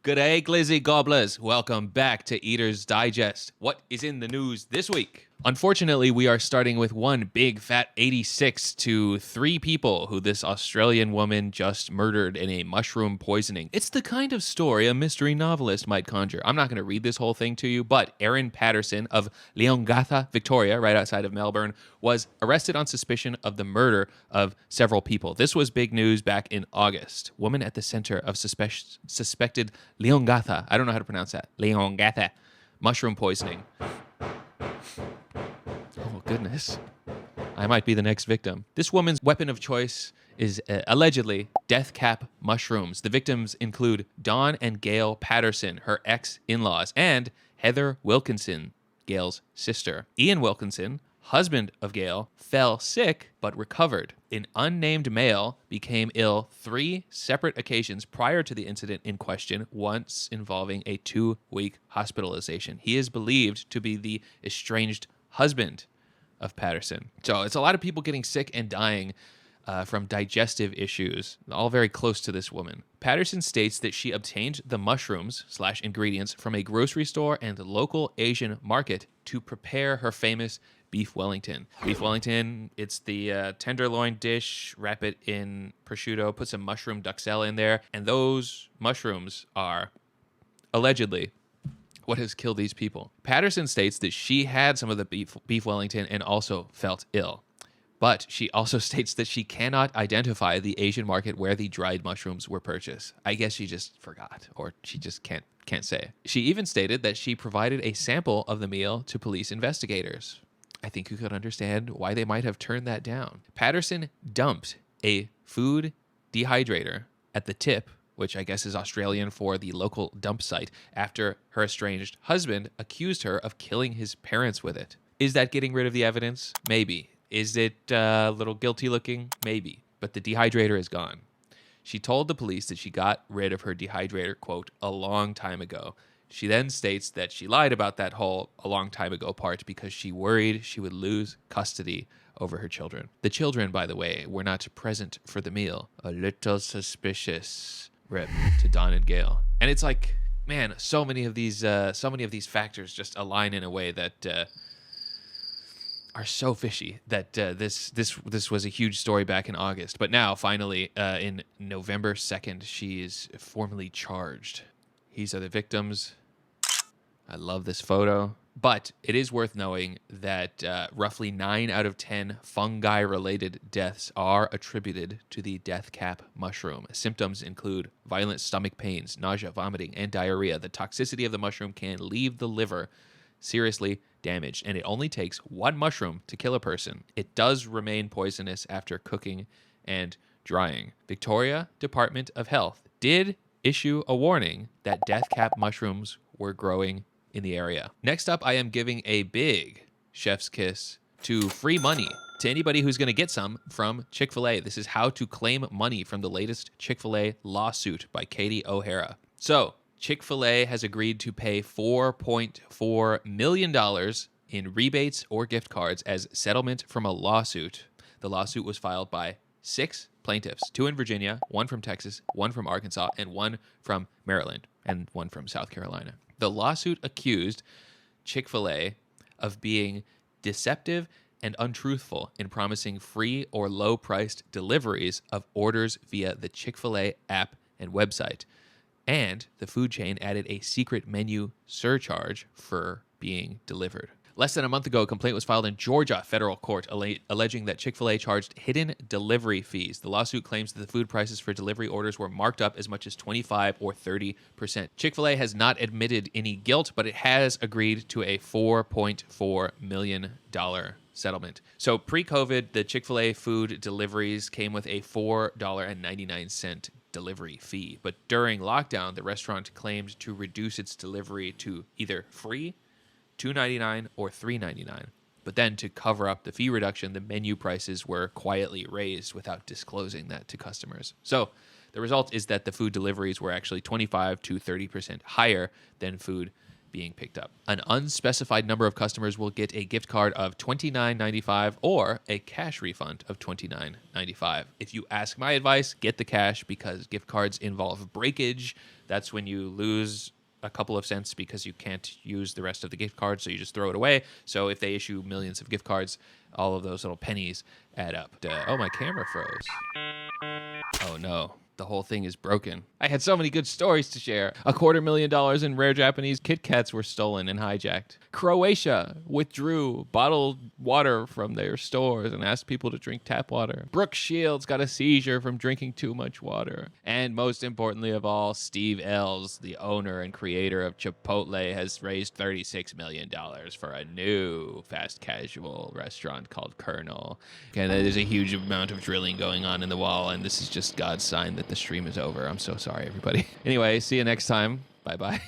G'day, glizzy gobblers. Welcome back to Eater's Digest. What is in the news this week? Unfortunately, we are starting with one big fat 86 to 3 people who this Australian woman just murdered in a mushroom poisoning. It's the kind of story a mystery novelist might conjure. I'm not going to read this whole thing to you, but Erin Patterson of Leongatha, Victoria, right outside of Melbourne, was arrested on suspicion of the murder of several people. This was big news back in August. Woman at the center of suspected Leongatha, I don't know how to pronounce that, Leongatha, mushroom poisoning. Oh, goodness. I might be the next victim. This woman's weapon of choice is allegedly death cap mushrooms. The victims include Dawn and Gail Patterson, her ex-in-laws, and Heather Wilkinson, Gail's sister. Ian Wilkinson, husband of Gail, fell sick but recovered. An unnamed male became ill 3 separate occasions prior to the incident in question, once involving a 2-week hospitalization. He is believed to be the estranged husband of Patterson. So it's a lot of people getting sick and dying from digestive issues, all very close to this woman. Patterson states that she obtained the mushrooms/ingredients from a grocery store and local Asian market to prepare her famous beef Wellington. Beef Wellington, it's the tenderloin dish, wrap it in prosciutto, put some mushroom duxelle in there, and those mushrooms are allegedly what has killed these people. Patterson states that she had some of the beef Wellington and also felt ill. But she also states that she cannot identify the Asian market where the dried mushrooms were purchased. I guess she just forgot, or she just can't say. She even stated that she provided a sample of the meal to police investigators. I think you could understand why they might have turned that down. Patterson dumped a food dehydrator at the tip, which I guess is Australian for the local dump site, after her estranged husband accused her of killing his parents with it. Is that getting rid of the evidence? Maybe. Is it a little guilty looking? Maybe. But the dehydrator is gone. She told the police that she got rid of her dehydrator, quote, a long time ago. She then states that she lied about that whole a long time ago part because she worried she would lose custody over her children. The children, by the way, were not present for the meal. A little suspicious. Rip to Dawn and Gail. And it's like, man, so many of these factors just align in a way that are so fishy that this was a huge story back in August. But now, finally, in November 2nd, she is formally charged. These are the victims. I love this photo. But it is worth knowing that roughly 9 out of 10 fungi-related deaths are attributed to the death cap mushroom. Symptoms include violent stomach pains, nausea, vomiting, and diarrhea. The toxicity of the mushroom can leave the liver seriously damaged, and it only takes 1 mushroom to kill a person. It does remain poisonous after cooking and drying. Victoria Department of Health did issue a warning that death cap mushrooms were growing in the area. Next up, I am giving a big chef's kiss to free money to anybody who's going to get some from Chick-fil-A. This is how to claim money from the latest Chick-fil-A lawsuit by Katie O'Hara. So, Chick-fil-A has agreed to pay $4.4 million in rebates or gift cards as settlement from a lawsuit. The lawsuit was filed by 6 plaintiffs, 2 in Virginia, 1 from Texas, 1 from Arkansas, and 1 from Maryland, and 1 from South Carolina. The lawsuit accused Chick-fil-A of being deceptive and untruthful in promising free or low-priced deliveries of orders via the Chick-fil-A app and website. And the food chain added a secret menu surcharge for being delivered. Less than a month ago, a complaint was filed in Georgia federal court alleging that Chick-fil-A charged hidden delivery fees. The lawsuit claims that the food prices for delivery orders were marked up as much as 25 or 30%. Chick-fil-A has not admitted any guilt, but it has agreed to a $4.4 million settlement. So pre-COVID, the Chick-fil-A food deliveries came with a $4.99 delivery fee. But during lockdown, the restaurant claimed to reduce its delivery to either free, $2.99 or $3.99. But then to cover up the fee reduction, the menu prices were quietly raised without disclosing that to customers. So the result is that the food deliveries were actually 25 to 30% higher than food being picked up. An unspecified number of customers will get a gift card of $29.95 or a cash refund of $29.95. If you ask my advice, get the cash because gift cards involve breakage. That's when you lose a couple of cents because you can't use the rest of the gift card, so you just throw it away. So if they issue millions of gift cards, all of those little pennies add up. Oh, my camera froze. Oh no, the whole thing is broken. I had so many good stories to share. $250,000 in rare Japanese Kit Kats were stolen and hijacked. Croatia withdrew bottled water from their stores and asked people to drink tap water. Brooke Shields got a seizure from drinking too much water. And most importantly of all, Steve Ells, the owner and creator of Chipotle, has raised $36 million for a new fast casual restaurant called Colonel. Okay, there's a huge amount of drilling going on in the wall, and this is just God's sign that the stream is over. I'm so sorry, everybody. Anyway, see you next time. Bye-bye.